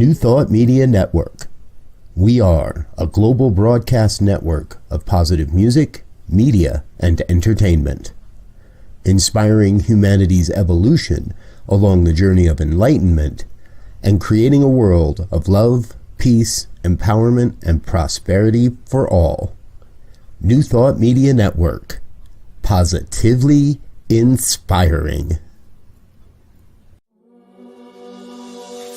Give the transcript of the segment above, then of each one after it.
New Thought Media Network. We are a global broadcast network of positive music, media, and entertainment, inspiring humanity's evolution along the journey of enlightenment and creating a world of love, peace, empowerment, and prosperity for all. New Thought Media Network. Positively inspiring.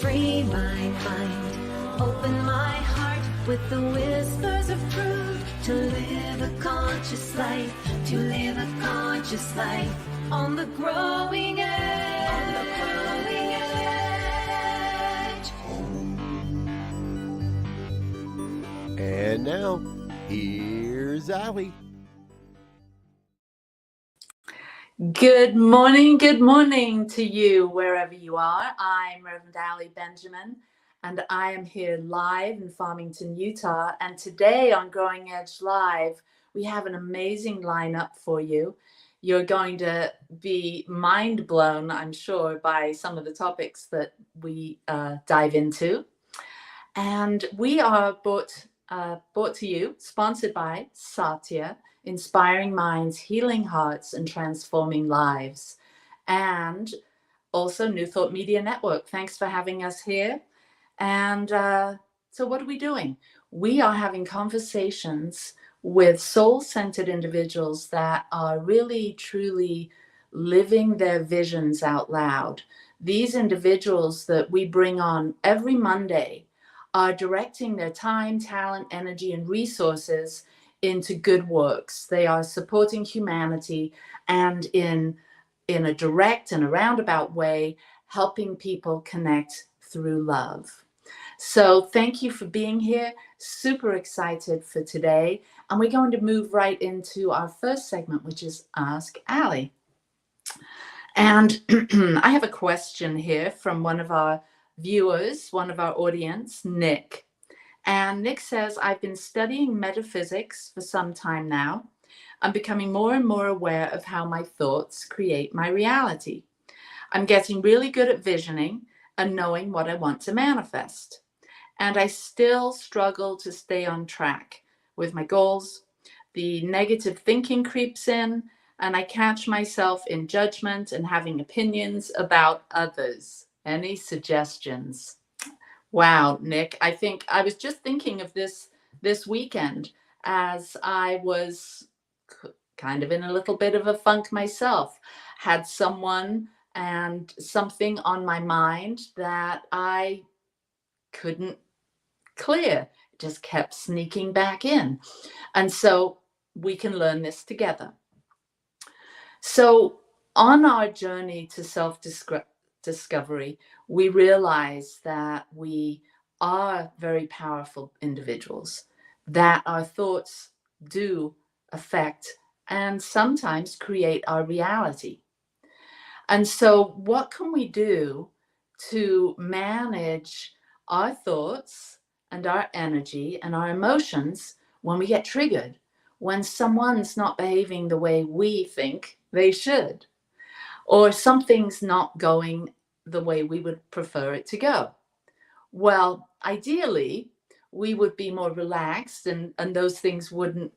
Free my mind, open my heart with the whispers of truth. To live a conscious life, to live a conscious life on the growing edge. On the growing edge. And now, here's Allie. Good morning to you, wherever you are. I'm Rev Michael Benjamin, and I am here live in Farmington, Utah. And today on Growing Edge Live, we have an amazing lineup for you. You're going to be mind blown, I'm sure, by some of the topics that we dive into. And we are brought to you, sponsored by Satya, Inspiring Minds, Healing Hearts, and Transforming Lives. And also New Thought Media Network. Thanks for having us here. And so what are we doing? We are having conversations with soul-centered individuals that are really, truly living their visions out loud. These individuals that we bring on every Monday are directing their time, talent, energy, and resources into good works. They are supporting humanity and in a direct and a roundabout way, helping people connect through love. So thank you for being here. Super excited for today. And we're going to move right into our first segment, which is Ask Allie. And I have a question here from one of our viewers, one of our audience, Nick. And Nick says, I've been studying metaphysics for some time now. I'm becoming more and more aware of how my thoughts create my reality. I'm getting really good at visioning and knowing what I want to manifest. And I still struggle to stay on track with my goals. The negative thinking creeps in, and I catch myself in judgment and having opinions about others. Any suggestions? Wow, Nick, I think I was just thinking of this weekend as I was kind of in a little bit of a funk myself. Had someone and something on my mind that I couldn't clear. It just kept sneaking back in. And so we can learn this together. So on our journey to self-discovery, we realize that we are very powerful individuals, that our thoughts do affect and sometimes create our reality. And so what can we do to manage our thoughts and our energy and our emotions when we get triggered, when someone's not behaving the way we think they should, or something's not going the way we would prefer it to go? Well, ideally, we would be more relaxed and those things wouldn't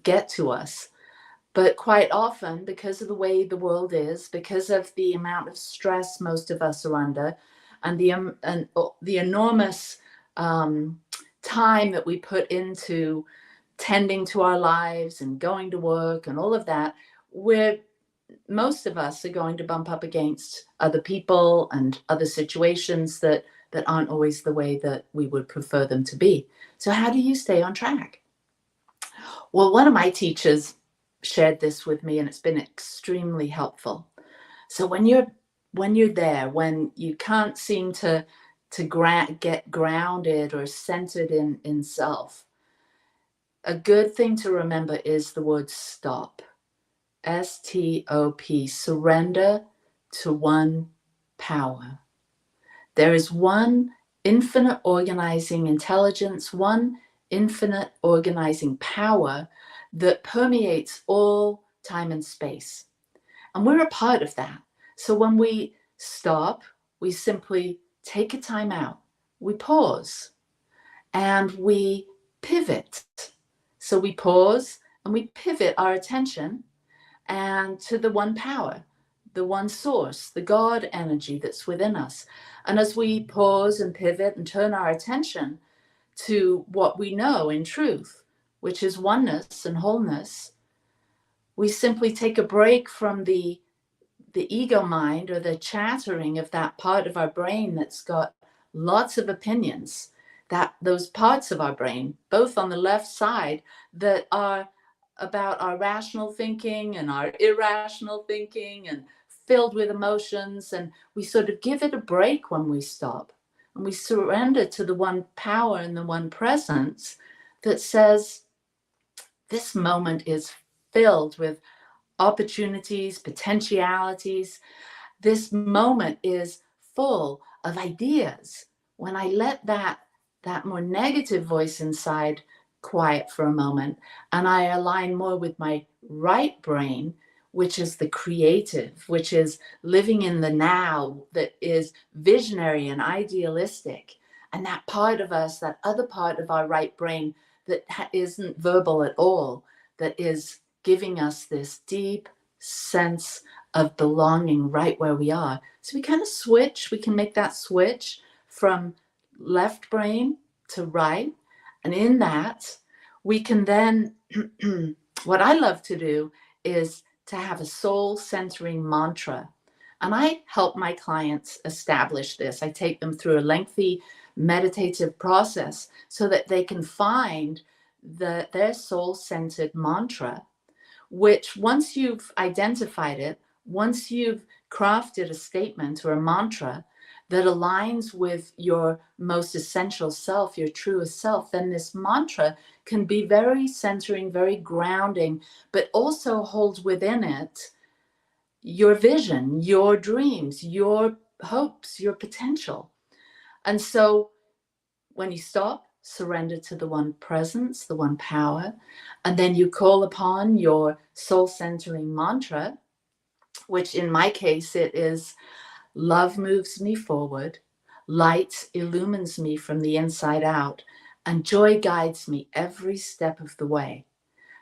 get to us. But quite often, because of the way the world is, because of the amount of stress most of us are under, and the enormous time that we put into tending to our lives and going to work and all of that, most of us are going to bump up against other people and other situations that aren't always the way that we would prefer them to be. So how do you stay on track? Well, one of my teachers shared this with me, and it's been extremely helpful. So when you're there, when you can't seem to get grounded or centered in self, a good thing to remember is the word stop. S-T-O-P, surrender to one power. There is one infinite organizing intelligence, one infinite organizing power that permeates all time and space. And we're a part of that. So when we stop, we simply take a time out. we pause and we pivot. So we pause and we pivot our attention and to the one power, the one source, the God energy that's within us. And as we pause and pivot and turn our attention to what we know in truth, which is oneness and wholeness, we simply take a break from the ego mind or the chattering of that part of our brain that's got lots of opinions, that those parts of our brain, both on the left side, that are about our rational thinking and our irrational thinking and filled with emotions. And we sort of give it a break when we stop and we surrender to the one power and the one presence that says, this moment is filled with opportunities, potentialities. This moment is full of ideas. When I let that more negative voice inside quiet for a moment, and I align more with my right brain, which is the creative, which is living in the now, that is visionary and idealistic, and that part of us, that other part of our right brain that isn't verbal at all, that is giving us this deep sense of belonging right where we are. So we kind of switch, we can make that switch from left brain to right. And in that, we can then, what I love to do is to have a soul centering mantra. And I help my clients establish this. I take them through a lengthy meditative process so that they can find their soul centered mantra, which once you've identified it, once you've crafted a statement or a mantra that aligns with your most essential self, your truest self, then this mantra can be very centering, very grounding, but also holds within it your vision, your dreams, your hopes, your potential. And so when you stop, surrender to the one presence, the one power, and then you call upon your soul centering mantra, which in my case, it is love moves me forward, light illumines me from the inside out, and joy guides me every step of the way.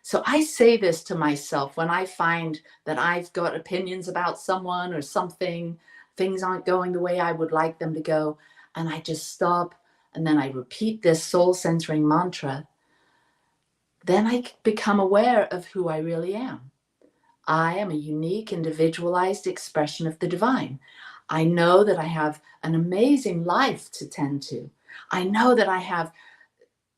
So I say this to myself when I find that I've got opinions about someone or something, things aren't going the way I would like them to go, and I just stop and then I repeat this soul centering mantra. Then I become aware of who I really am. I am a unique, individualized expression of the divine. I know that I have an amazing life to tend to. I know that I have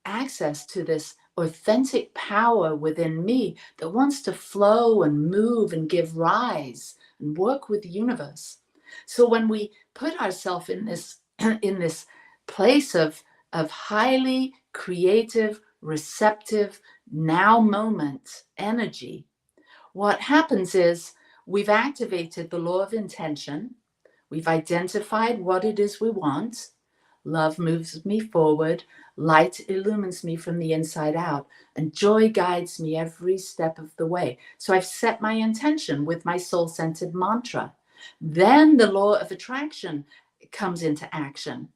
access to this authentic power within me that wants to flow and move and give rise and work with the universe. So when we put ourselves in this place of highly creative, receptive, now moment energy, what happens is we've activated the law of intention. We've identified what it is we want. Love moves me forward. Light illumines me from the inside out. And joy guides me every step of the way. So I've set my intention with my soul-centered mantra. Then the law of attraction comes into action.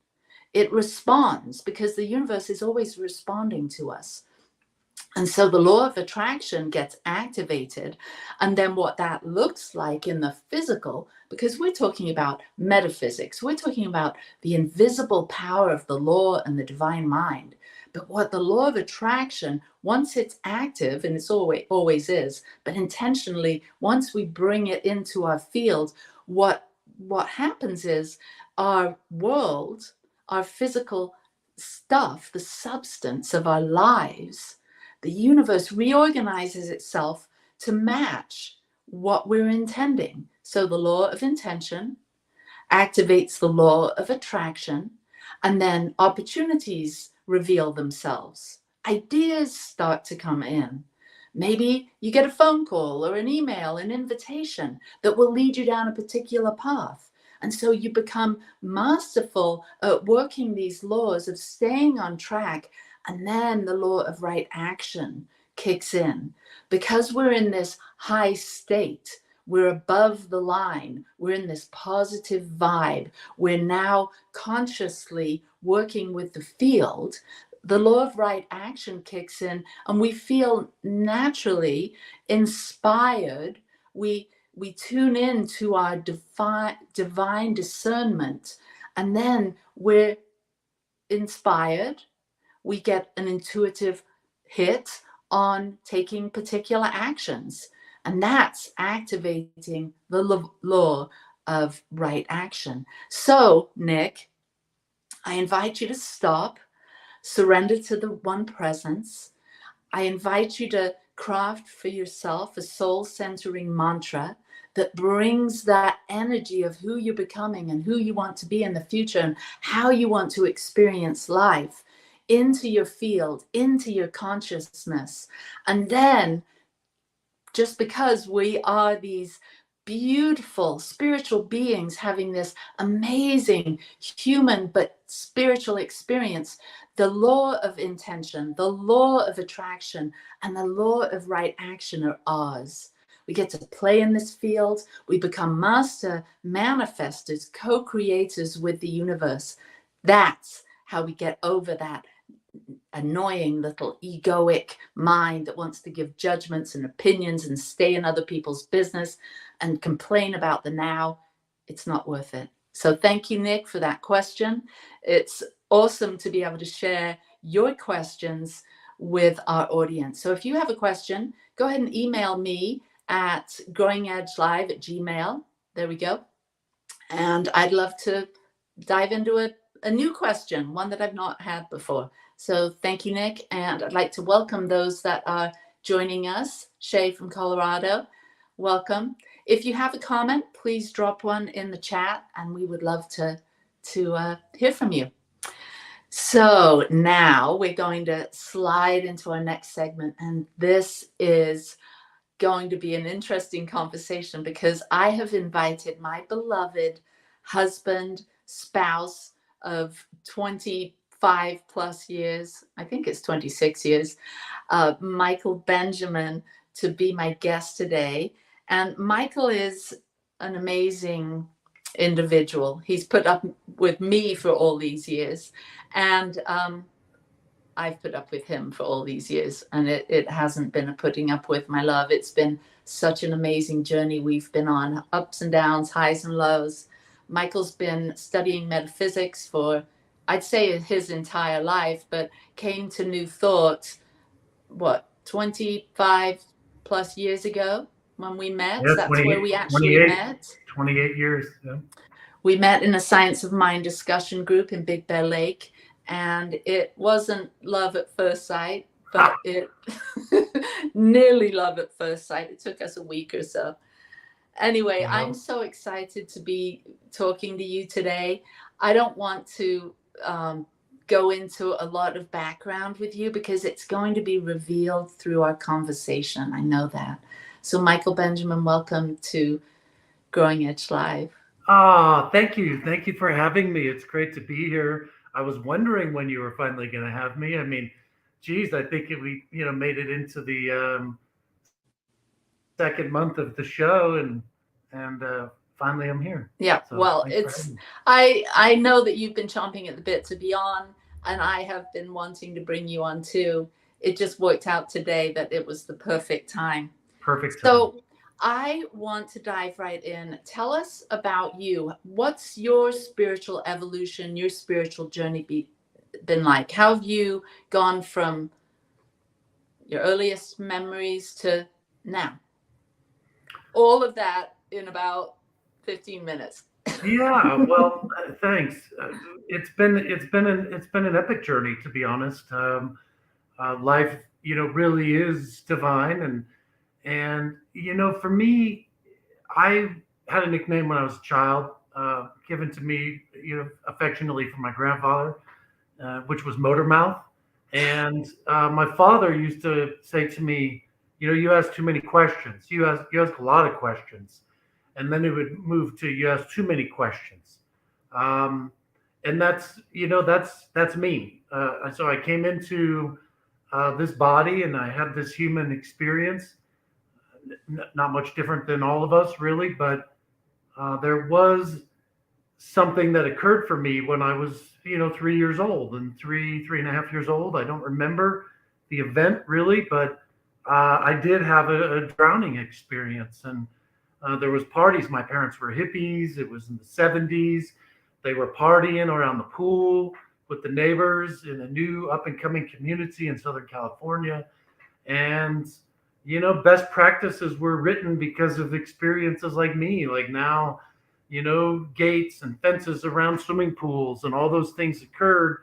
It responds because the universe is always responding to us. And so the law of attraction gets activated. And then what that looks like in the physical, because we're talking about metaphysics, we're talking about the invisible power of the law and the divine mind. But what the law of attraction, once it's active, and it's always is, but intentionally, once we bring it into our field, what happens is our world, our physical stuff, the substance of our lives, the universe reorganizes itself to match what we're intending. So the law of intention activates the law of attraction, and then opportunities reveal themselves. Ideas start to come in. Maybe you get a phone call or an email, an invitation that will lead you down a particular path. And so you become masterful at working these laws of staying on track. And then the law of right action kicks in. Because we're in this high state, We're above the line. We're in this positive vibe. We're now consciously working with the field. The law of right action kicks in, and we feel naturally inspired. We tune in to our divine discernment, and then we're inspired. We get an intuitive hit on taking particular actions, and that's activating the law of right action. So, Nick, I invite you to stop, surrender to the one presence. I invite you to craft for yourself a soul centering mantra that brings that energy of who you're becoming and who you want to be in the future and how you want to experience life into your field, into your consciousness. And then, just because we are these beautiful spiritual beings having this amazing human but spiritual experience, the law of intention, the law of attraction, and the law of right action are ours. We get to play in this field. We become master manifestors, co-creators with the universe. That's how we get over that annoying little egoic mind that wants to give judgments and opinions and stay in other people's business and complain about the now. It's not worth it. So thank you, Nick, for that question. It's awesome to be able to share your questions with our audience. So if you have a question, go ahead and email me at growingedgelive@gmail.com. There we go. And I'd love to dive into a new question, one that I've not had before. So thank you, Nick. And I'd like to welcome those that are joining us. Shay from Colorado, welcome. If you have a comment, please drop one in the chat, and we would love to hear from you. So now we're going to slide into our next segment, and this is going to be an interesting conversation because I have invited my beloved husband, spouse of 25 plus years, I think it's 26 years, Michael Benjamin, to be my guest today. And Michael is an amazing individual. He's put up with me for all these years, and I've put up with him for all these years, and it hasn't been a putting up with, my love. It's been such an amazing journey we've been on, ups and downs, highs and lows. Michael's been studying metaphysics for, I'd say, his entire life, but came to New Thought, 25 plus years ago when we met. Yeah, That's where we actually met. 28 years. Yeah. We met in a Science of Mind discussion group in Big Bear Lake, and it wasn't love at first sight, but it nearly love at first sight. It took us a week or so. Anyway, Wow. I'm so excited to be talking to you today. I don't want to go into a lot of background with you because it's going to be revealed through our conversation. I know that. So Michael Benjamin, welcome to Growing Edge Live. Thank you. Thank you for having me. It's great to be here. I was wondering when you were finally going to have me. I mean, geez, I think we made it into the second month of the show, and finally I'm here. Yeah, So well, it's I know that you've been chomping at the bit to be on, and I have been wanting to bring you on too. It just worked out today that it was the perfect time. perfect time. So I want to dive right in. Tell us about you. What's your spiritual evolution, your spiritual journey been like? How have you gone from your earliest memories to now? All of that in about 15 minutes. Yeah, well, thanks. It's been an epic journey, to be honest. Life, really is divine, and for me, I had a nickname when I was a child, given to me, affectionately from my grandfather, which was Motor Mouth. And my father used to say to me, you ask too many questions. You ask a lot of questions. And then it would move to, you ask too many questions. And that's me. So I came into this body, and I had this human experience, not much different than all of us, really. But there was something that occurred for me when I was, 3 years old and 3.5 years old. I don't remember the event really, but I did have a drowning experience, and there was parties. My parents were hippies. It was in the 70s. They were partying around the pool with the neighbors in a new up and coming community in Southern California. And, best practices were written because of experiences like me. Like now, gates and fences around swimming pools and all those things occurred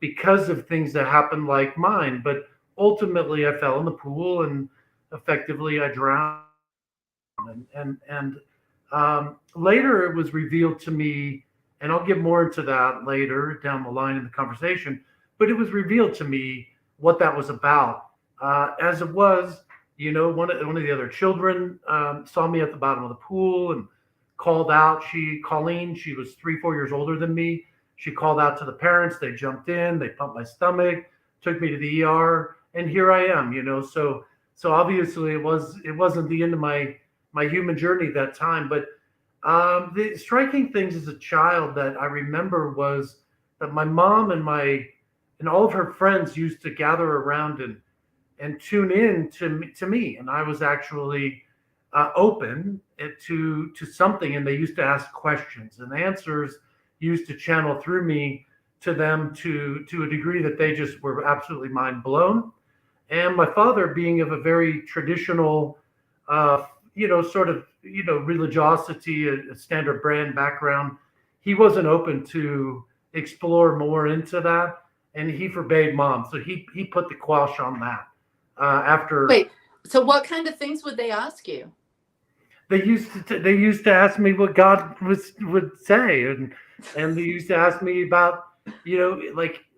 because of things that happened like mine. But ultimately, I fell in the pool and effectively I drowned. And later it was revealed to me, and I'll get more into that later down the line in the conversation, but it was revealed to me what that was about. As it was, one of the other children saw me at the bottom of the pool and called out. Colleen, she was 3, 4 years older than me. She called out to the parents. They jumped in, they pumped my stomach, took me to the ER, and here I am. So obviously it wasn't the end of my human journey that time. But the striking things as a child that I remember was that my mom and all of her friends used to gather around and tune in to me, and I was actually open to something, and they used to ask questions, and answers used to channel through me to them to a degree that they just were absolutely mind blown. And my father, being of a very traditional, sort of, religiosity, a standard brand background, he wasn't open to explore more into that, and he forbade mom. So he put the quash on that. After Wait, so what kind of things would they ask you? they used to ask me what God would say, and they used to ask me about,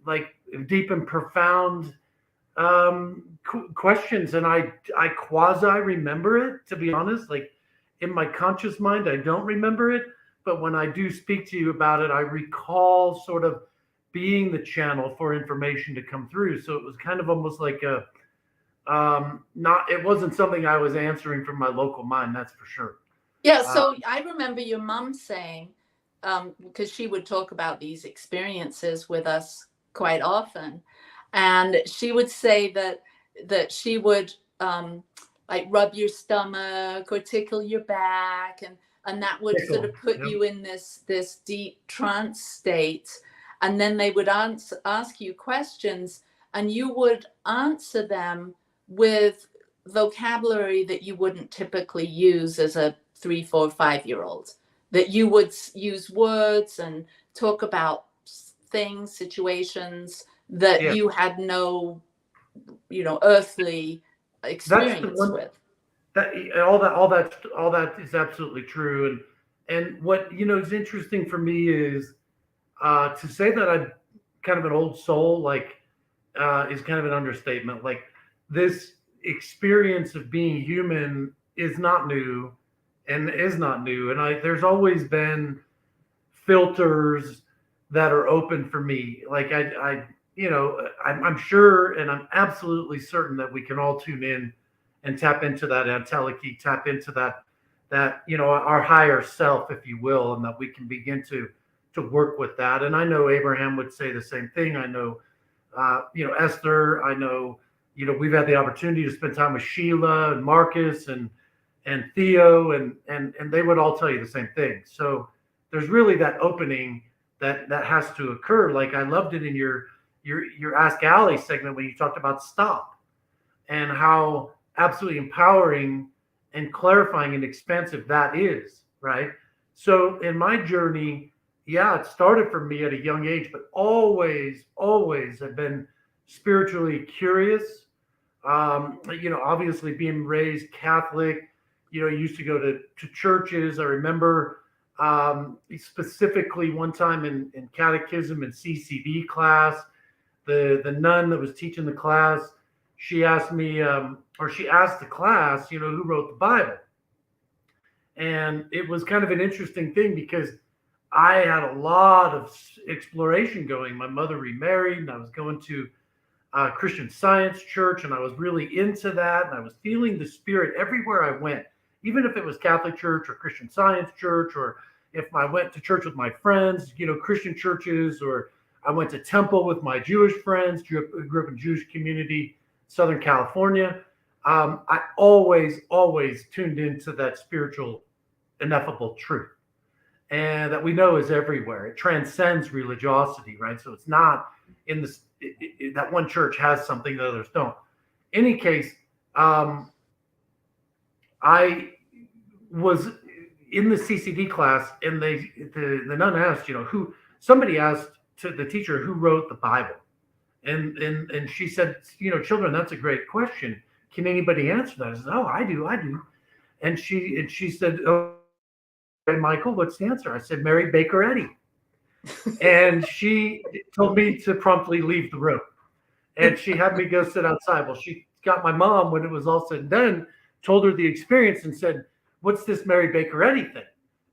like deep and profound questions, and I quasi remember it, to be honest. Like in my conscious mind I don't remember it, but when I do speak to you about it, I recall sort of being the channel for information to come through. So it was kind of almost like a not it wasn't something I was answering from my local mind, that's for sure. Yeah, so I remember your mom saying, because she would talk about these experiences with us quite often, and she would say that she would like rub your stomach or tickle your back, and that would sort of put you in this deep trance state, and then they would ask you questions, and you would answer them with vocabulary that you wouldn't typically use as a 3, 4, 5-year-old, that you would use words and talk about things, situations that you had no, earthly experience with. All that is absolutely true. And what, is interesting for me is to say that I'm kind of an old soul, like is kind of an understatement. Like this experience of being human is not new, and there's always been filters that are open for me. Like I'm sure, and I'm absolutely certain that we can all tune in and tap into that entelechy, tap into that our higher self, if you will, and that we can begin to work with that. And I know Abraham would say the same thing. I know Esther. I know we've had the opportunity to spend time with Sheila and Marcus and Theo, and they would all tell you the same thing. So there's really that opening that has to occur. Like I loved it in your Ask Allie segment when you talked about stop, and how absolutely empowering and clarifying and expansive that is, right? So in my journey, yeah, it started for me at a young age, but always have been spiritually curious. Obviously being raised Catholic, used to go to churches. I remember specifically one time in catechism and CCD class, the nun that was teaching the class, she asked me, or she asked the class, who wrote the Bible. And it was kind of an interesting thing because I had a lot of exploration going. My mother remarried, and I was going to Christian Science church, and I was really into that, and I was feeling the Spirit everywhere I went, even if it was Catholic church or Christian Science church, or if I went to church with my friends, Christian churches, or I went to temple with my Jewish friends, grew up in Jewish community, Southern California. I always tuned into that spiritual, ineffable truth, and that we know is everywhere. It transcends religiosity, right? So it's not in this that one church has something that others don't. In any case, I was in the CCD class, and the nun asked, somebody asked to the teacher who wrote the Bible, and she said, children, that's a great question. Can anybody answer that? I said, oh, I do. And she said, oh, Michael, what's the answer? I said, Mary Baker Eddy. And she told me to promptly leave the room. And she had me go sit outside. Well, she got my mom, when it was all said and done, told her the experience and said, what's this Mary Baker Eddy thing?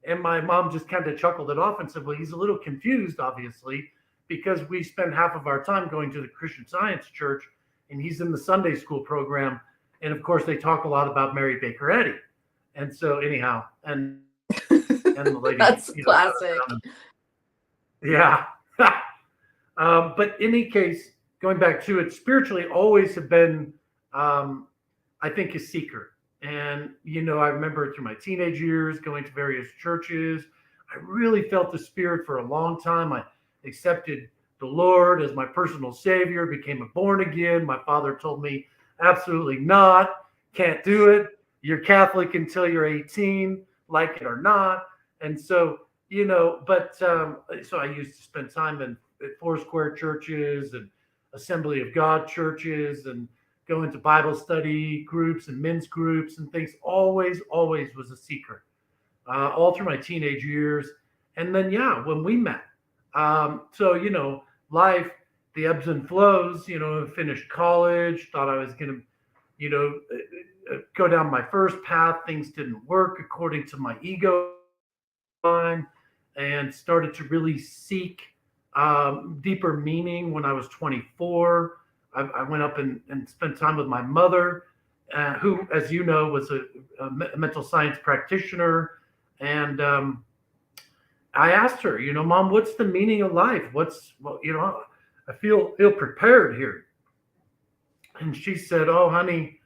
And my mom just kind of chuckled it off and said, well, he's a little confused, obviously, because we spend half of our time going to the Christian Science church, and he's in the Sunday school program. And of course, they talk a lot about Mary Baker Eddy. And so anyhow, and the lady, That's classic. Yeah. But in any case, going back to it, spiritually always have been, I think, a seeker. And, I remember through my teenage years going to various churches. I really felt the Spirit for a long time. I accepted the Lord as my personal Savior, became a born again. My father told me, absolutely not, can't do it. You're Catholic until you're 18, like it or not. And so, so I used to spend time in Foursquare churches and Assembly of God churches, and go into Bible study groups and men's groups and things. Always was a seeker, all through my teenage years. And then, when we met, so, life, the ebbs and flows, finished college, thought I was going to, go down my first path. Things didn't work according to my ego, and started to really seek deeper meaning when I was 24. I went up and spent time with my mother, who, as you know, was a mental science practitioner. And I asked her, Mom, what's the meaning of life? I feel ill-prepared here. And she said, oh, honey,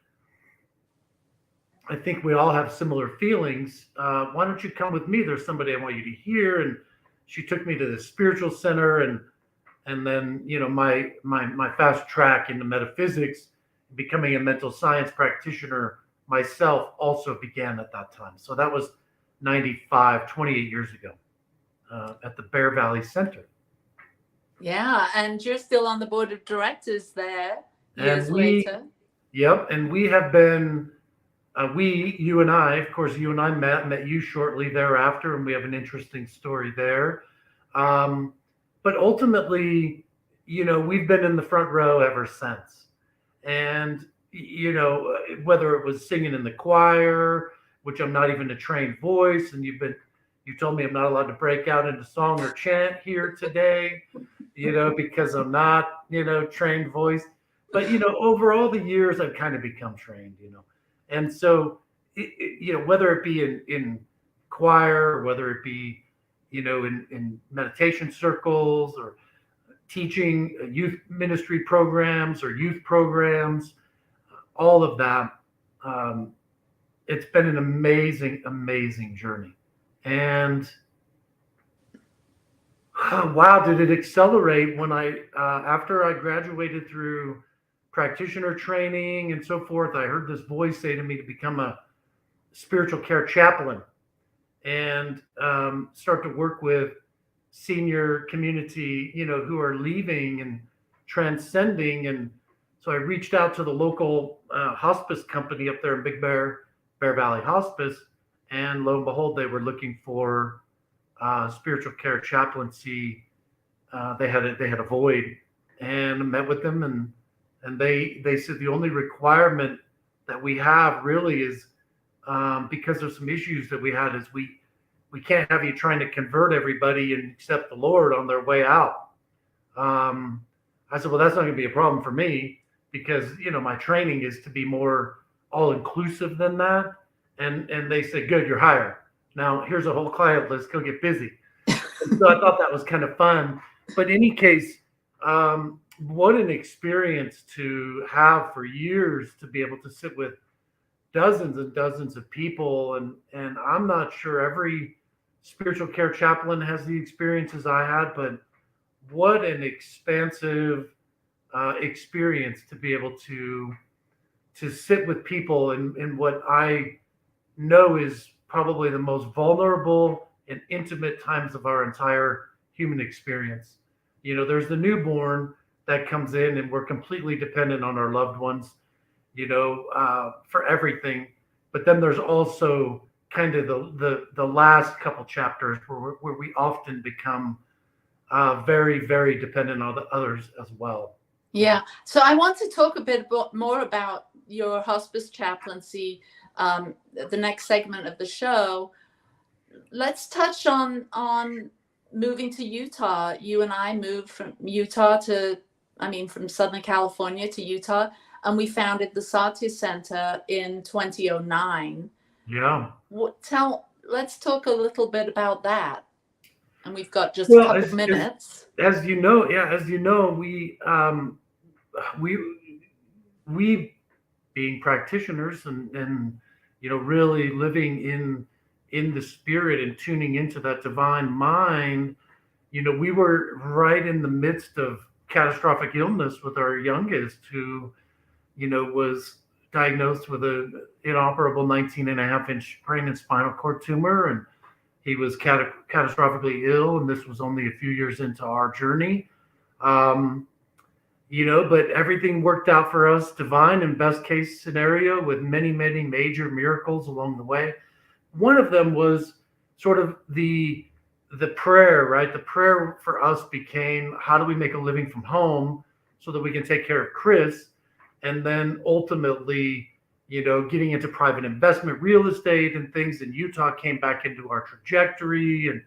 I think we all have similar feelings. Why don't you come with me? There's somebody I want you to hear. And she took me to the spiritual center, and then, my fast track into metaphysics, becoming a mental science practitioner myself, also began at that time. So that was 28 years ago, at the Bear Valley Center. Yeah, and you're still on the board of directors there years later. Yep, and we have been, you and I, of course, you and I met you shortly thereafter, and we have an interesting story there. But ultimately, we've been in the front row ever since. And, whether it was singing in the choir, which I'm not even a trained voice, and you told me I'm not allowed to break out into song or chant here today, because I'm not, trained voice. But, over all the years, I've kind of become trained, And so, whether it be in choir, or whether it be, in meditation circles, or teaching youth ministry programs or youth programs, all of that, it's been an amazing journey. And wow, did it accelerate when after I graduated through practitioner training and so forth, I heard this voice say to me to become a spiritual care chaplain and start to work with senior community, who are leaving and transcending. And so I reached out to the local hospice company up there in Big Bear Valley Hospice, and lo and behold, they were looking for spiritual care chaplaincy. They had a void, and I met with them, and they said the only requirement that we have really is, because of some issues that we had, is we can't have you trying to convert everybody and accept the Lord on their way out. I I said, well, that's not going to be a problem for me because, my training is to be more all inclusive than that. And they said, good, you're hired. Now here's a whole client list. Go get busy. And so I thought that was kind of fun. But in any case, what an experience to have for years to be able to sit with dozens and dozens of people. And I'm not sure every spiritual care chaplain has the experiences I had, but what an expansive experience to be able to sit with people in what I know is probably the most vulnerable and intimate times of our entire human experience. There's the newborn that comes in and we're completely dependent on our loved ones, for everything. But then there's also kind of the last couple chapters where we often become very, very dependent on the others as well. Yeah. So I want to talk a bit more about your hospice chaplaincy, the next segment of the show. Let's touch on moving to Utah. You and I moved from from Southern California to Utah, and we founded the Satya Center in 2009. Yeah. Let's talk a little bit about that. And we've got just a couple minutes. As you know, we being practitioners and really living in the spirit and tuning into that divine mind, we were right in the midst of catastrophic illness with our youngest, who was diagnosed with an inoperable 19.5-inch brain and spinal cord tumor, and he was catastrophically ill, and this was only a few years into our journey. But everything worked out for us, divine and best case scenario, with many, many major miracles along the way. One of them was sort of the prayer, right? The prayer for us became, how do we make a living from home so that we can take care of Chris? And then ultimately, getting into private investment, real estate and things in Utah came back into our trajectory, and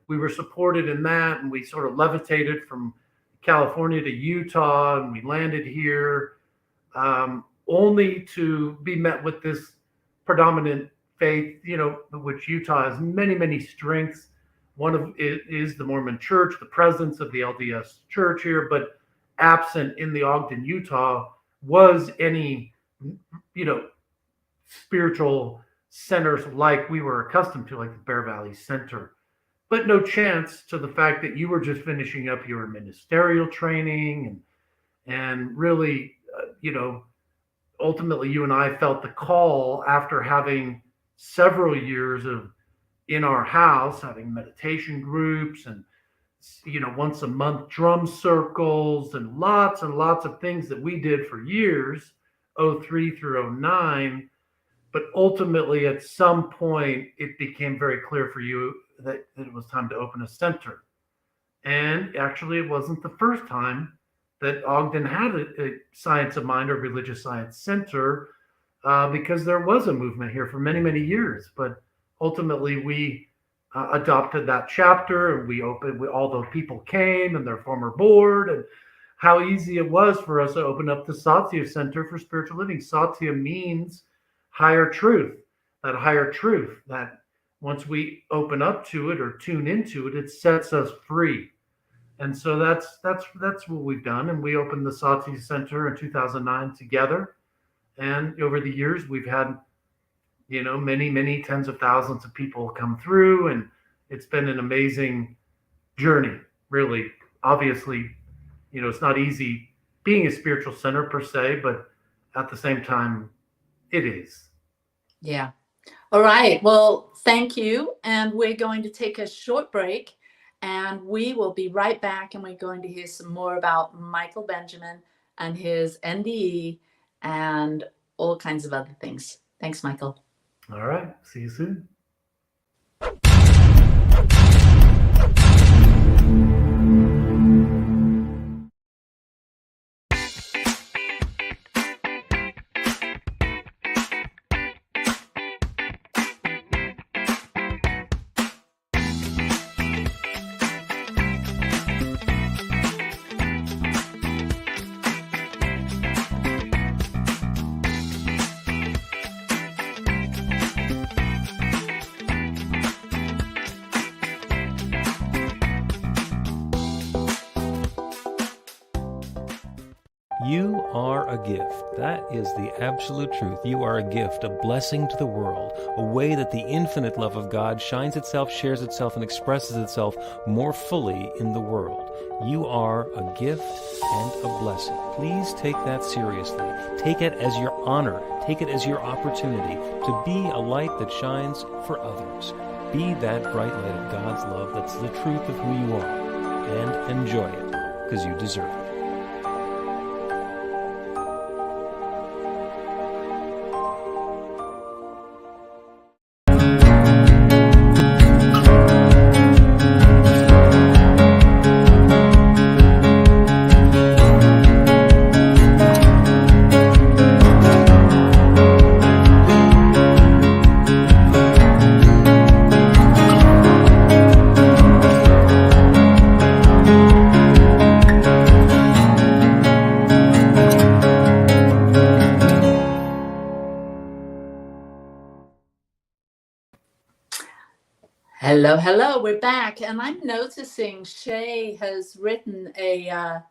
we were supported in that. And we sort of levitated from California to Utah, and we landed here, only to be met with this predominant faith, which Utah has many, many strengths. One of it is the Mormon Church, the presence of the LDS Church here, but absent in the Ogden, Utah, was any, spiritual centers like we were accustomed to, like the Bear Valley Center. But no chance to the fact that you were just finishing up your ministerial training and really, ultimately you and I felt the call after having several years of in our house, having meditation groups and, once a month drum circles and lots of things that we did for years, 2003 through 2009. But ultimately, at some point, it became very clear for you that it was time to open a center. And actually, it wasn't the first time that Ogden had a Science of Mind or religious science center, because there was a movement here for many, many years. But ultimately, we adopted that chapter, and we opened. All those people came and their former board, and how easy it was for us to open up the Satya Center for Spiritual Living. Satya means higher truth. That higher truth that once we open up to it or tune into it, it sets us free. And so that's what we've done. And we opened the Satya Center in 2009 together. And over the years, we've had, many, many tens of thousands of people come through. And it's been an amazing journey, really. Obviously, it's not easy being a spiritual center per se, but at the same time, it is. Yeah. All right. Well, thank you. And we're going to take a short break, and we will be right back. And we're going to hear some more about Michael Benjamin and his NDE and all kinds of other things. Thanks, Michael. All right. See you soon. You are a gift. That is the absolute truth. You are a gift, a blessing to the world, a way that the infinite love of God shines itself, shares itself, and expresses itself more fully in the world. You are a gift and a blessing. Please take that seriously. Take it as your honor. Take it as your opportunity to be a light that shines for others. Be that bright light of God's love that's the truth of who you are. And enjoy it, because you deserve it. Hello, hello. We're back, and I'm noticing Shay has written a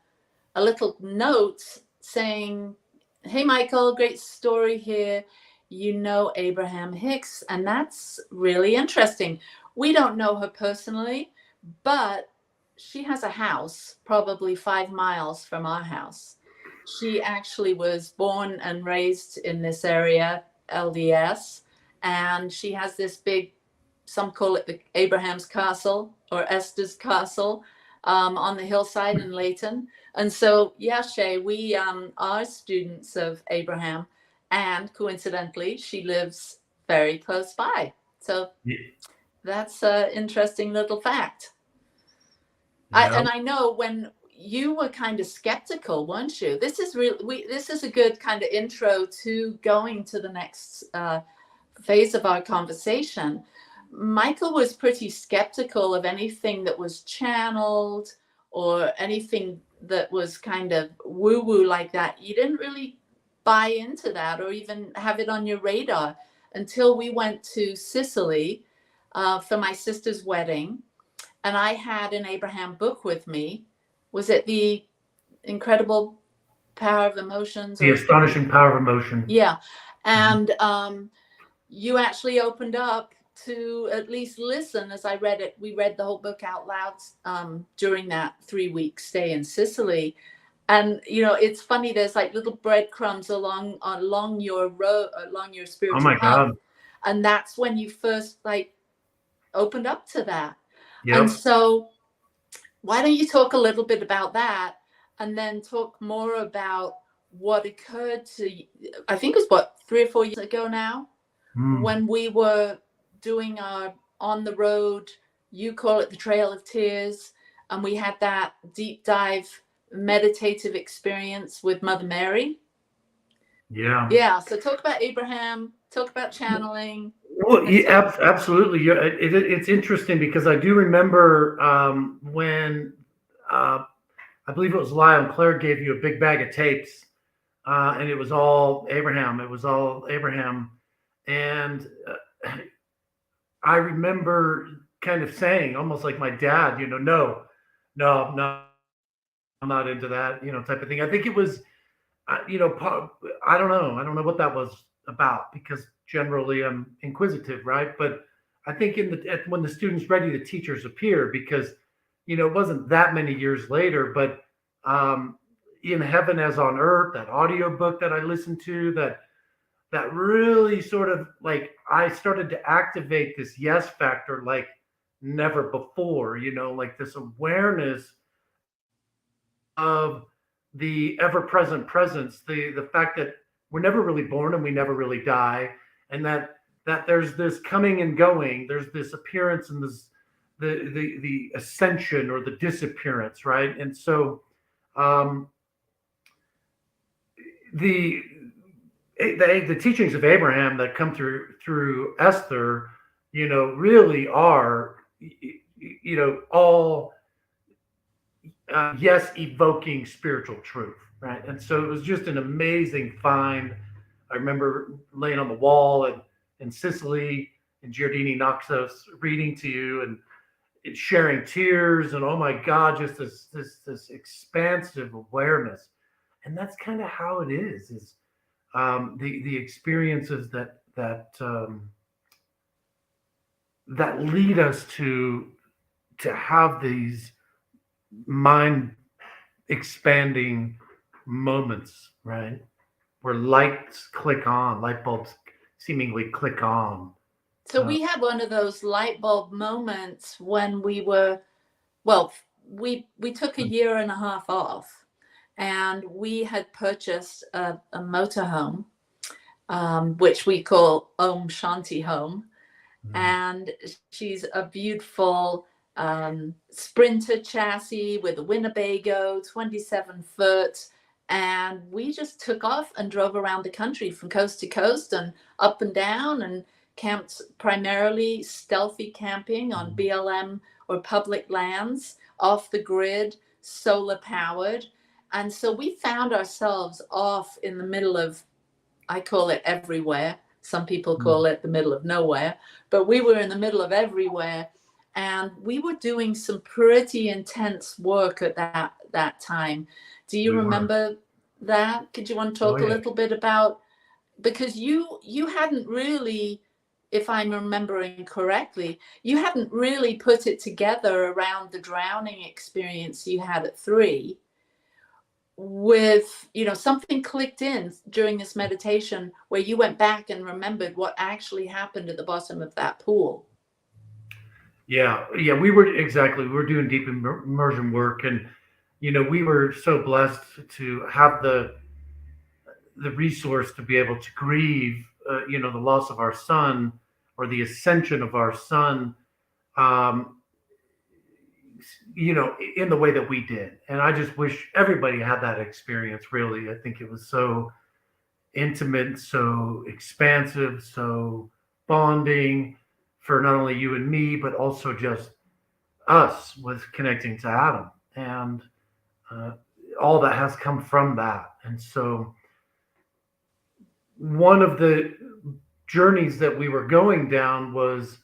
little note saying, "Hey, Michael, great story here. You know Abraham Hicks, and that's really interesting. We don't know her personally, but she has a house probably 5 miles from our house. She actually was born and raised in this area, LDS, and she has this big, some call it the Abraham's Castle or Esther's Castle, on the hillside in Layton. And so, yeah, Shay, we are students of Abraham, and coincidentally, she lives very close by. So that's an interesting little fact. And I know when you were kind of skeptical, weren't you? This is this is a good kind of intro to going to the next phase of our conversation. Michael was pretty skeptical of anything that was channeled or anything that was kind of woo-woo like that. You didn't really buy into that or even have it on your radar until we went to Sicily for my sister's wedding. And I had an Abraham book with me. Was it The Incredible Power of Emotions? The Astonishing Power of Emotion. Yeah. And you actually opened up to at least listen as I read it. We read the whole book out loud during that 3-week stay in Sicily. And, you know, it's funny, there's like little breadcrumbs along your road, along your spiritual path. God. And that's when you first like opened up to that. Yep. And so why don't you talk a little bit about that and then talk more about what occurred to you, I think it was 3 or 4 years ago now, when we were doing our on the road, you call it the Trail of Tears, and we had that deep dive meditative experience with Mother Mary. Yeah. So talk about Abraham, talk about channeling. Well, yeah, absolutely. It's interesting because I do remember when I believe it was Lyle and Claire gave you a big bag of tapes, and it was all Abraham. And I remember kind of saying, almost like my dad, you know, no, I'm not into that, you know, type of thing. I think it was, you know, I don't know what that was about, because generally I'm inquisitive, right? But I think when the student's ready, the teachers appear, because, you know, it wasn't that many years later, but in Heaven as on Earth, that audiobook that I listened to, that really sort of like, I started to activate this yes factor like never before, you know, like this awareness of the ever-present presence, the fact that we're never really born and we never really die, and that there's this coming and going, there's this appearance and this the ascension or the disappearance, right? And so the teachings of Abraham that come through Esther, you know, really are, you know, all yes, evoking spiritual truth, right? And so it was just an amazing find. I remember laying on the wall in Sicily, and Giardini Naxos reading to you and sharing tears, and oh my God, just this expansive awareness. And that's kind of how it is the experiences that lead us to have these mind expanding moments, right? Where light bulbs seemingly click on. So we had one of those light bulb moments when we were, well, we took a year and a half off, and we had purchased a motorhome, which we call Om Shanti Home. And she's a beautiful Sprinter chassis with a Winnebago, 27 foot. And we just took off and drove around the country from coast to coast and up and down, and camped, primarily stealthy camping on BLM or public lands, off the grid, solar powered. And so we found ourselves off in the middle of, I call it everywhere. Some people call it the middle of nowhere, but we were in the middle of everywhere. And we were doing some pretty intense work at that time. Do you remember that? Could you want to talk a little bit about, because you hadn't really, if I'm remembering correctly, you hadn't really put it together around the drowning experience you had at 3, with, something clicked in during this meditation where you went back and remembered what actually happened at the bottom of that pool. Yeah, we were doing deep immersion work, and we were so blessed to have the resource to be able to grieve the loss of our son, or the ascension of our son, in the way that we did. And I just wish everybody had that experience, really. I think it was so intimate, so expansive, so bonding for not only you and me, but also just us with connecting to Adam. And all that has come from that. And so one of the journeys that we were going down was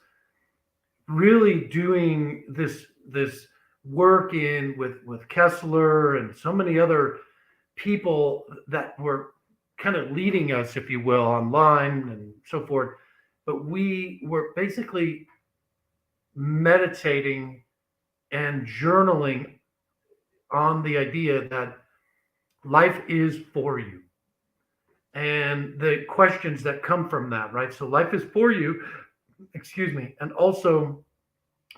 really doing this work in with Kessler and so many other people that were kind of leading us, if you will, online and so forth. But we were basically meditating and journaling on the idea that life is for you, and the questions that come from that, right? So life is for you, excuse me, and also,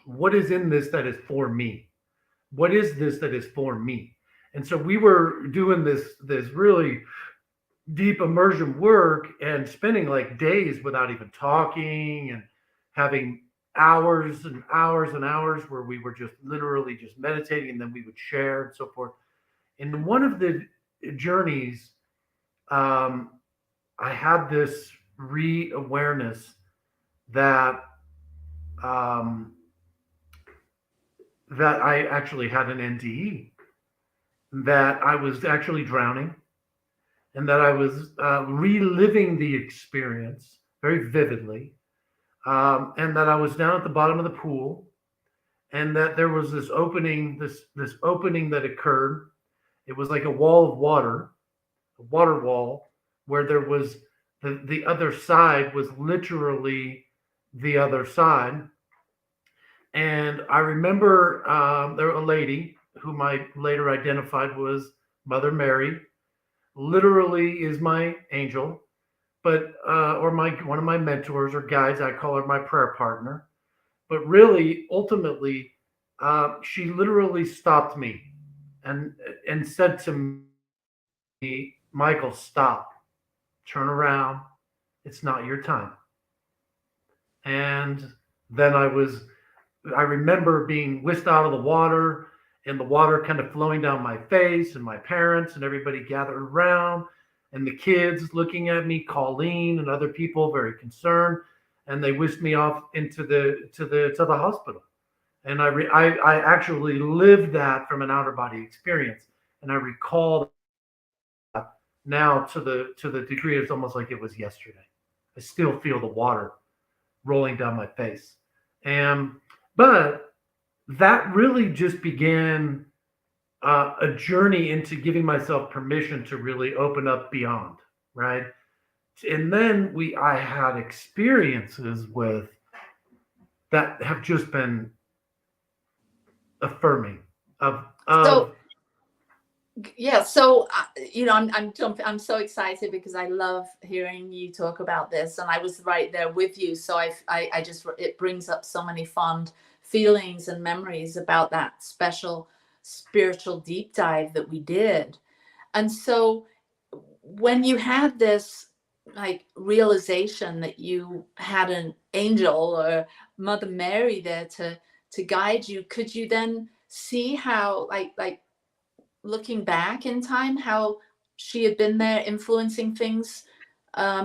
what is in this that is for me? What is this that is for me? And so we were doing this really deep immersion work and spending like days without even talking, and having hours and hours and hours where we were just literally just meditating, and then we would share and so forth. In one of the journeys, I had this re-awareness that that I actually had an NDE, that I was actually drowning, and that I was reliving the experience very vividly, and that I was down at the bottom of the pool, and that there was this opening that occurred. It was like a wall of water, a water wall, where there was the other side was literally the other side. And I remember there was a lady whom I later identified was Mother Mary, literally is my angel, but or one of my mentors or guides. I call her my prayer partner. But really, ultimately, she literally stopped me and said to me, "Michael, stop, turn around. It's not your time." And then I remember being whisked out of the water, and the water kind of flowing down my face, and my parents and everybody gathered around, and the kids looking at me, Colleen and other people very concerned, and they whisked me off into the hospital. And I actually lived that from an outer body experience, and I recall that now to the degree it's almost like it was yesterday. I still feel the water rolling down my face. But that really just began a journey into giving myself permission to really open up beyond, right? And then I had experiences with that have just been affirming of So yeah, so I'm so excited because I love hearing you talk about this, and I was right there with you. So I just, it brings up so many fond feelings and memories about that special spiritual deep dive that we did. And so when you had this like realization that you had an angel or Mother Mary there to guide you, could you then see how like looking back in time, how she had been there influencing things,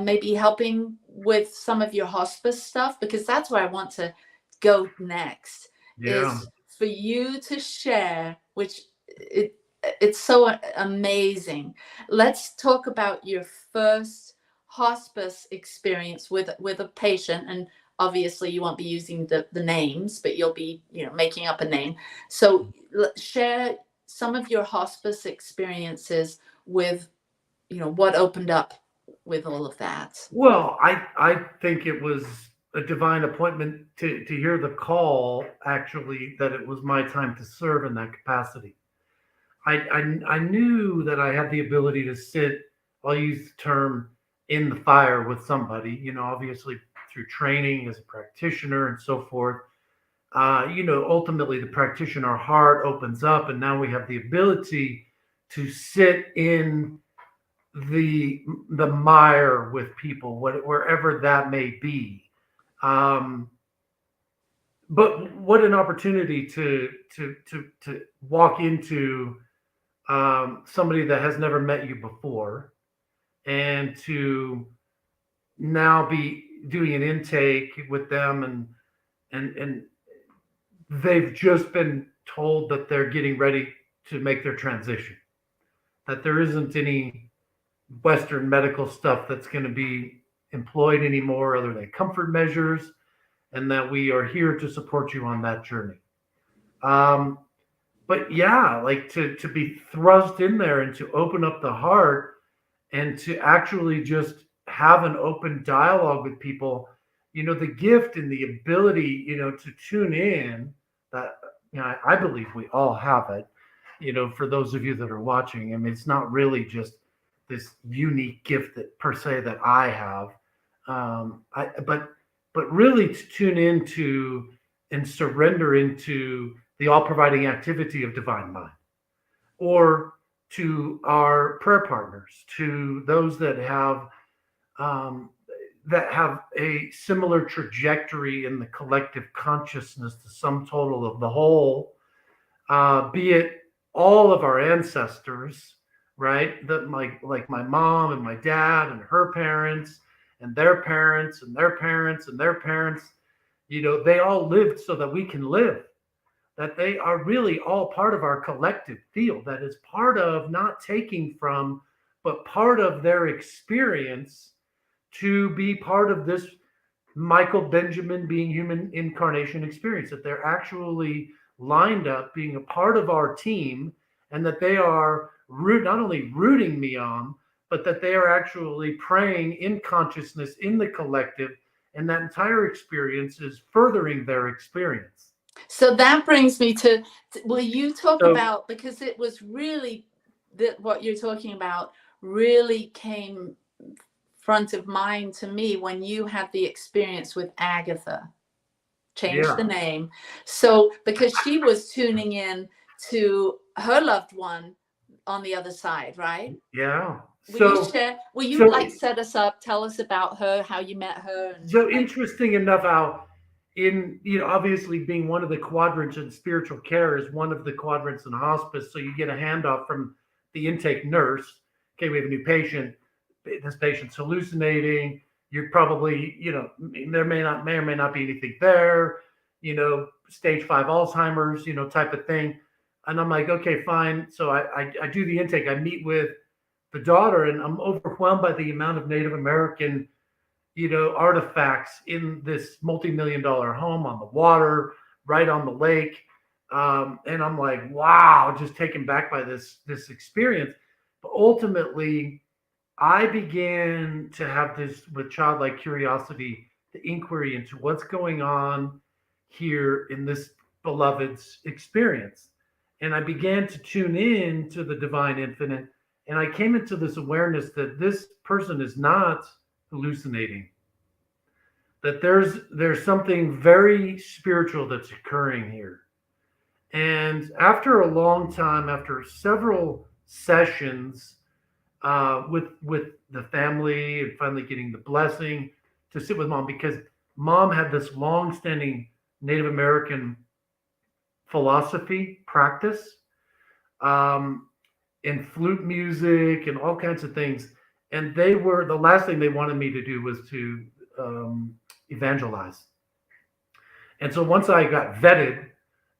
maybe helping with some of your hospice stuff? Because that's where I want to go next, yeah. is for you to share, which it's so amazing. Let's talk about your first hospice experience with a patient, and obviously you won't be using the names, but you'll be making up a name. So share some of your hospice experiences with what opened up with all of that. Well, I think it was a divine appointment to hear the call, actually, that it was my time to serve in that capacity. I knew that I had the ability to sit, I'll use the term, in the fire with somebody, obviously through training as a practitioner and so forth. Ultimately the practitioner heart opens up, and now we have the ability to sit in the mire with people, wherever that may be. Um, but what an opportunity to walk into somebody that has never met you before, and to now be doing an intake with them, and they've just been told that they're getting ready to make their transition, that there isn't any Western medical stuff that's going to be employed anymore other than comfort measures, and that we are here to support you on that journey. Um, but yeah, like to be thrust in there and to open up the heart and to actually just have an open dialogue with people, the gift and the ability, to tune in, that, I believe we all have it, for those of you that are watching. I mean, it's not really just this unique gift that per se that I have. But really to tune into and surrender into the all providing activity of divine mind, or to our prayer partners, to those um, that have a similar trajectory in the collective consciousness, the sum total of the whole, be it all of our ancestors, right? That like my mom and my dad and her parents and their parents and their parents and their parents, they all lived so that we can live. That they are really all part of our collective field, that is part of, not taking from, but part of their experience, to be part of this Michael Benjamin being human incarnation experience, that they're actually lined up being a part of our team, and that they are not only rooting me on, but that they are actually praying in consciousness in the collective, and that entire experience is furthering their experience. So that brings me to will you talk So, about, because it was really that what you're talking about really came front of mind to me when you had the experience with Agatha. Change the yeah, name. So because she was tuning in to her loved one on the other side, right? yeah. Will you So, like set us up, tell us about her, how you met her, and so like, interesting enough how, in, obviously being one of the quadrants in spiritual care is one of the quadrants in hospice. So you get a handoff from the intake nurse. Okay, we have a new patient. This patient's hallucinating. You're probably, there may or may not be anything there, stage 5 Alzheimer's, type of thing. And I'm like, okay, fine. So I do the intake. I meet with the daughter, and I'm overwhelmed by the amount of Native American, artifacts in this multi-million-dollar home on the water, right on the lake. And I'm like, wow, just taken back by this experience. But ultimately, I began to have this with childlike curiosity, the inquiry into what's going on here in this beloved's experience. And I began to tune in to the divine infinite. And I came into this awareness that this person is not hallucinating, that there's something very spiritual that's occurring here. And after a long time, after several sessions with the family, and finally getting the blessing to sit with mom, because mom had this long-standing Native American philosophy practice, in flute music and all kinds of things. And they were the last thing they wanted me to do was to evangelize. And so once I got vetted,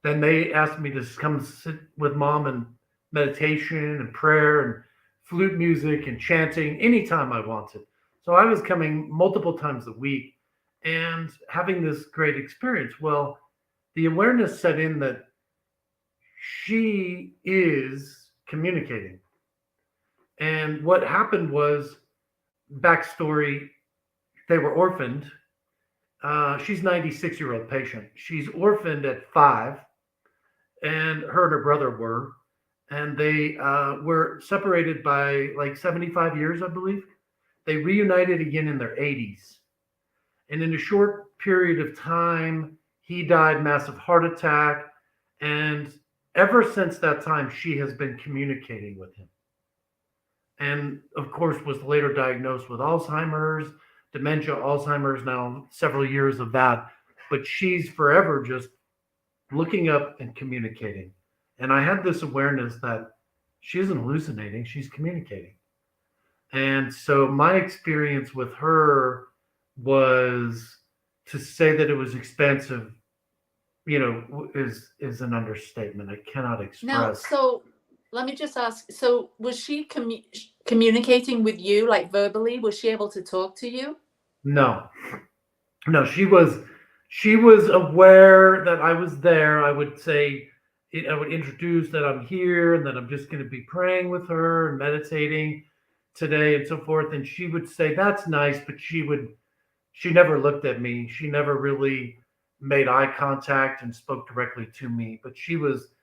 then they asked me to come sit with mom in meditation and prayer and flute music and chanting anytime I wanted. So I was coming multiple times a week and having this great experience. Well, the awareness set in that she is communicating. And what happened was, backstory, they were orphaned. She's 96-year-old patient. She's orphaned at 5, and her and her brother were. And they were separated by like 75 years, I believe. They reunited again in their 80s. And in a short period of time, he died, massive heart attack. And ever since that time, she has been communicating with him. And of course, was later diagnosed with Alzheimer's, dementia, Alzheimer's, now several years of that. But she's forever just looking up and communicating. And I had this awareness that she isn't hallucinating, she's communicating. And so my experience with her was, to say that it was expansive, is an understatement. I cannot Now, express. so let me just ask, so was she communicating with you, like verbally? Was she able to talk to you? No, she was aware that I was there. I would say, I would introduce that I'm here and that I'm just going to be praying with her and meditating today and so forth. And she would say, that's nice, but she never looked at me. She never really made eye contact and spoke directly to me, but she was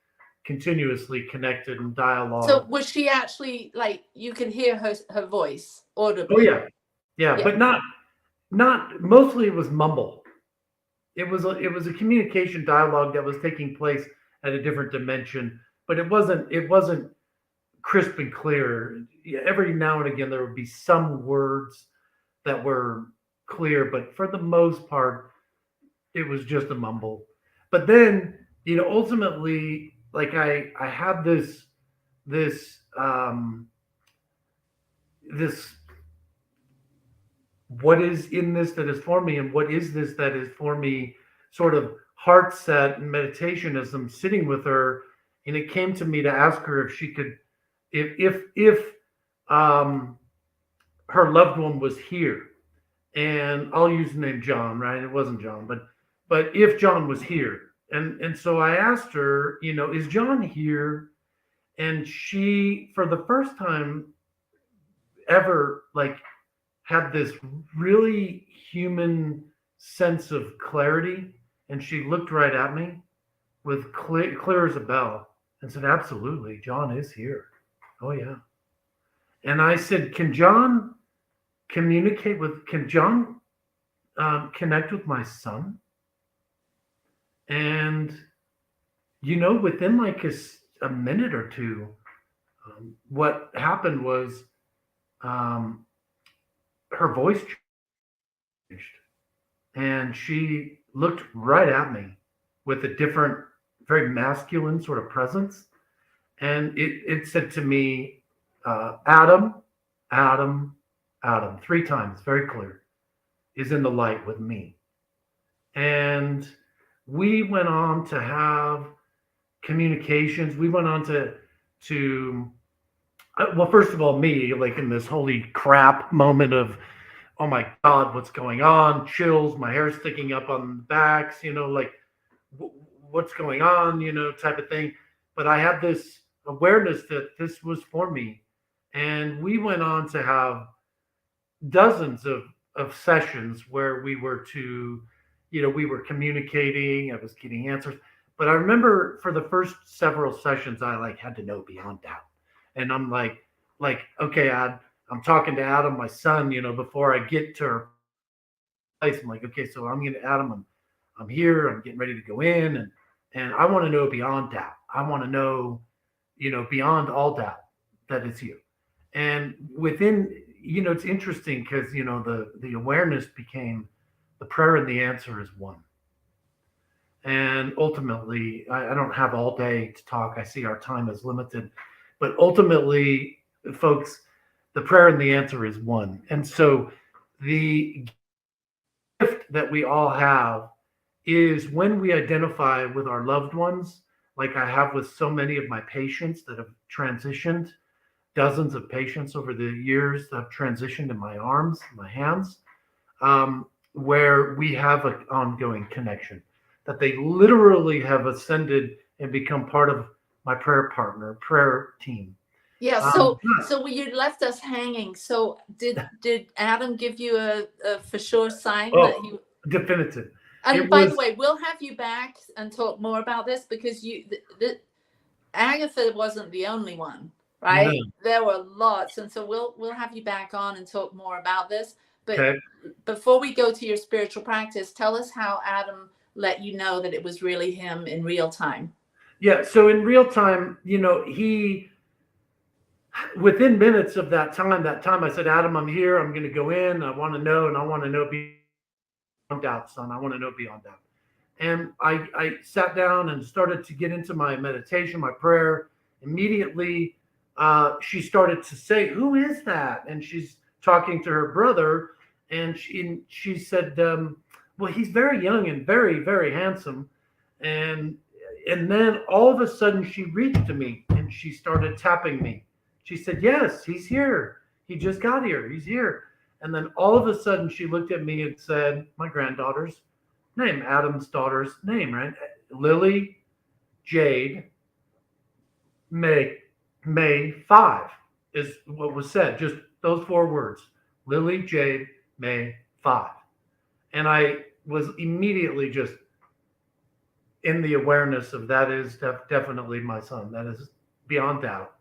continuously connected in dialogue. So was she actually, like, you could hear her voice audibly? Oh yeah, but not mostly it was mumble. It was a communication dialogue that was taking place at a different dimension, but it wasn't crisp and clear. Every now and again there would be some words that were clear, but for the most part it was just a mumble. But then, ultimately, like I had this this what is in this that is for me, and what is this that is for me, sort of heart set and meditation as I'm sitting with her. And it came to me to ask her if she could, if her loved one was here, and I'll use the name John, right? It wasn't John, but if John was here. And so I asked her, is John here? And she, for the first time ever, like, had this really human sense of clarity. And she looked right at me with clear as a bell and said, absolutely, John is here. Oh, yeah. And I said, can John connect with my son? And, within like a minute or two, what happened was, her voice changed, and she looked right at me with a different, very masculine sort of presence. And it said to me, Adam, Adam, Adam, 3 times, very clear, is in the light with me. And we went on to have communications. We went on to well, first of all, me, like, in this holy crap moment of, oh my God, what's going on? Chills, my hair sticking up on the backs, like, what's going on, type of thing. But I had this awareness that this was for me. And we went on to have dozens of sessions where we were to, we were communicating, I was getting answers. But I remember for the first several sessions, I like had to know beyond doubt. And I'm okay, I'm talking to Adam, my son, before I get to her place. I'm like, okay, so I'm gonna Adam, I'm here, I'm getting ready to go in, and I want to know beyond doubt. I want to know, beyond all doubt that it's you. And within, it's interesting because the awareness became the prayer and the answer is one. And ultimately, I don't have all day to talk. I see our time is limited, but ultimately, folks, the prayer and the answer is one. And so the gift that we all have is when we identify with our loved ones, like I have with so many of my patients that have transitioned, dozens of patients over the years that have transitioned in my arms, my hands, where we have an ongoing connection, that they literally have ascended and become part of my prayer partner, prayer team. Yeah. So you left us hanging. So did Adam give you a for sure sign that he? Definitive. And by the way, we'll have you back and talk more about this because Agatha wasn't the only one, right? No. There were lots, and so we'll have you back on and talk more about this. But before we go to your spiritual practice, tell us how Adam let you know that it was really him in real time. Yeah. So in real time, he. Within minutes of that time, I said, Adam, I'm here. I'm going to go in. I want to know, and I want to know beyond doubt, son. I want to know beyond doubt. And I sat down and started to get into my meditation, my prayer. Immediately, she started to say, "Who is that?" And she's talking to her brother, and she said, "Well, he's very young and very, very handsome." And then all of a sudden, she reached to me and she started tapping me. She said, "Yes, he's here. He just got here. He's here." And then all of a sudden, she looked at me and said, "My granddaughter's name, Adam's daughter's name, right? Lily Jade May 5 is what was said. Just those 4 words. Lily Jade May 5. And I was immediately just in the awareness of that is definitely my son. That is beyond doubt.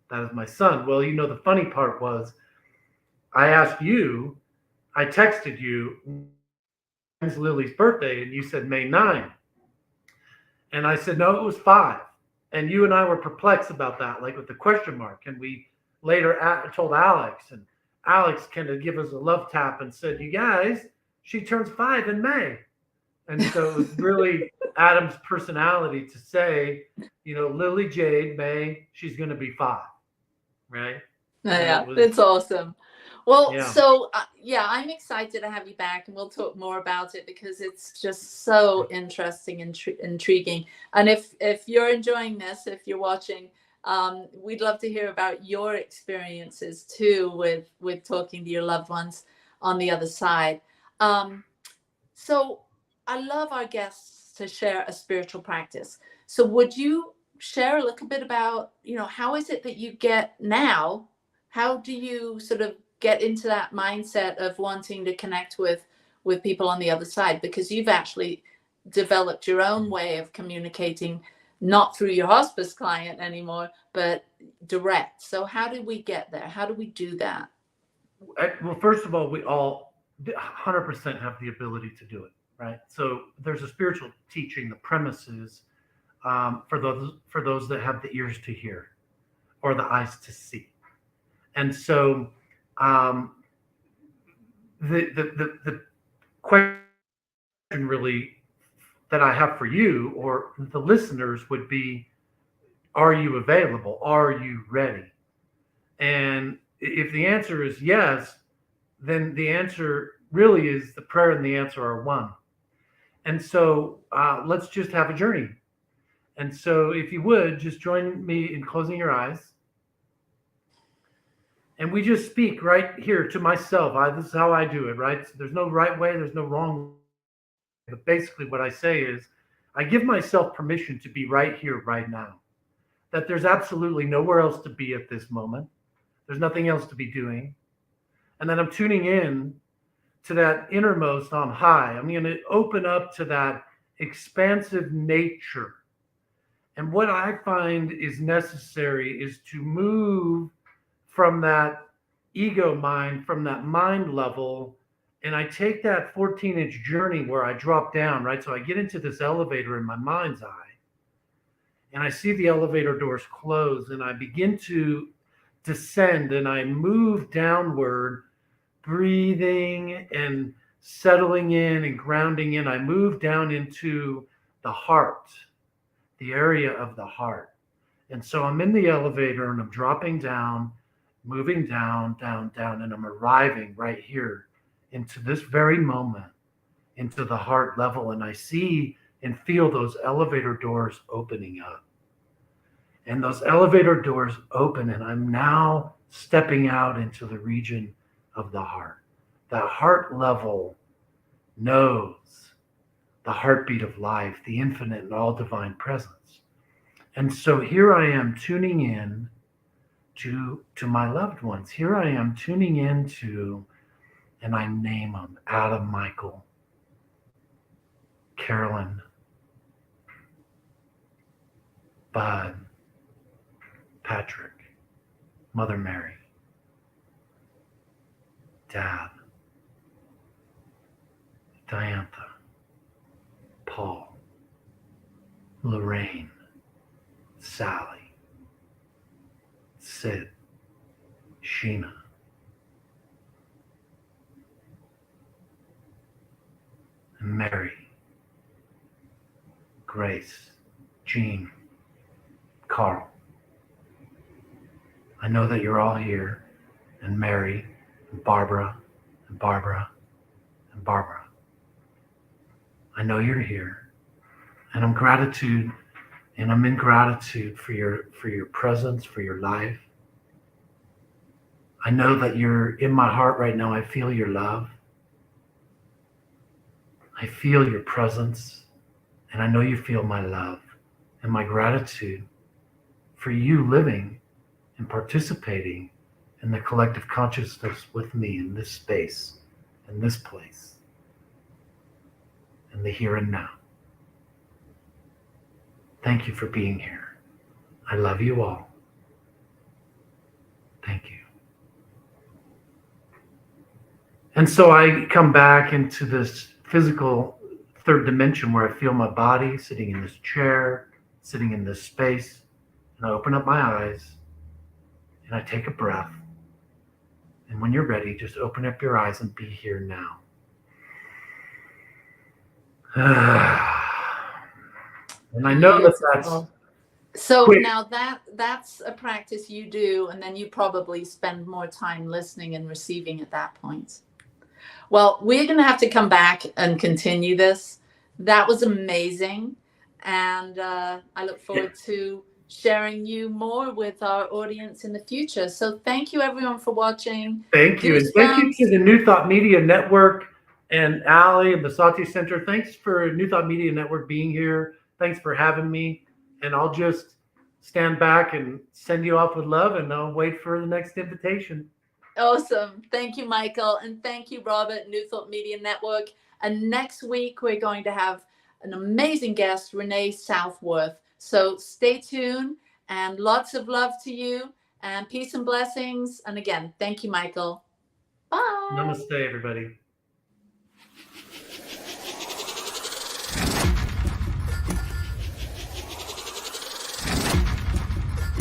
That is my son. Well, the funny part was I asked you, I texted you, when's Lily's birthday? And you said May 9. And I said, no, it was 5. And you and I were perplexed about that, like with the question mark. And we later told Alex, and Alex kind of gave us a love tap and said, you guys, she turns 5 in May. And so it was really Adam's personality to say, Lily Jade May, she's going to be 5. Right? Yeah, it's awesome. Well, yeah. So I'm excited to have you back, and we'll talk more about it because it's just so interesting and intriguing. And if you're enjoying this, if you're watching, we'd love to hear about your experiences too with talking to your loved ones on the other side. So I love our guests to share a spiritual practice. So would you share a little bit about, how is it that you get now? How do you sort of get into that mindset of wanting to connect with people on the other side? Because you've actually developed your own way of communicating, not through your hospice client anymore, but direct. So how did we get there? How do we do that? Well, first of all, we all 100% have the ability to do it, right? So there's a spiritual teaching. The premise is for those that have the ears to hear or the eyes to see. And so the question really that I have for you or the listeners would be, are you available? Are you ready? And if the answer is yes, then the answer really is the prayer and the answer are one. And so let's just have a journey. And so if you would, just join me in closing your eyes. And we just speak right here to myself. This is how I do it, right? So there's no right way, there's no wrong way. But basically what I say is, I give myself permission to be right here, right now. That there's absolutely nowhere else to be at this moment. There's nothing else to be doing. And then I'm tuning in to that innermost on high. I'm going to open up to that expansive nature. And what I find is necessary is to move from that ego mind, from that mind level. And I take that 14-inch journey where I drop down, right? So I get into this elevator in my mind's eye. And I see the elevator doors close, and I begin to descend, and I move downward, breathing and settling in and grounding in. I move down into the heart, the area of the heart. And so I'm in the elevator, and I'm dropping down, moving down, down, down, and I'm arriving right here into this very moment, into the heart level. And I see and feel those elevator doors opening up. And those elevator doors open, and I'm now stepping out into the region of the heart. That heart level knows the heartbeat of life, the infinite and all divine presence. And so here I am tuning in to my loved ones. Here I am tuning into, and I name them: Adam, Michael, Carolyn, Bud, Patrick, Mother Mary, Dad, Diantha, Paul, Lorraine, Sally, Sid, Sheena, and Mary, Grace, Jean, Carl. I know that you're all here, and Mary, and Barbara, and Barbara, and Barbara. I know you're here, and I'm in gratitude for your presence, for your life. I know that you're in my heart right now. I feel your love. I feel your presence, and I know you feel my love and my gratitude for you living and participating in the collective consciousness with me in this space, in this place, in the here and now. Thank you for being here. I love you all. Thank you. And so I come back into this physical third dimension where I feel my body sitting in this chair, sitting in this space, and I open up my eyes and I take a breath. And when you're ready, just open up your eyes and be here now. And I know that that's so quick. Now that's a practice you do, and then you probably spend more time listening and receiving at that point. Well, we're going to have to come back and continue this. That was amazing. And I look forward to sharing you more with our audience in the future. So thank you, everyone, for watching. Thank you. And thank you to the New Thought Media Network and Allie and the Sati Center. Thanks for New Thought Media Network being here. Thanks for having me. And I'll just stand back and send you off with love, and I'll wait for the next invitation. Awesome. Thank you, Michael. And thank you, Robert, New Thought Media Network. And next week, we're going to have an amazing guest, Renee Southworth. So stay tuned, and lots of love to you, and peace and blessings. And again, thank you, Michael. Bye. Namaste, everybody.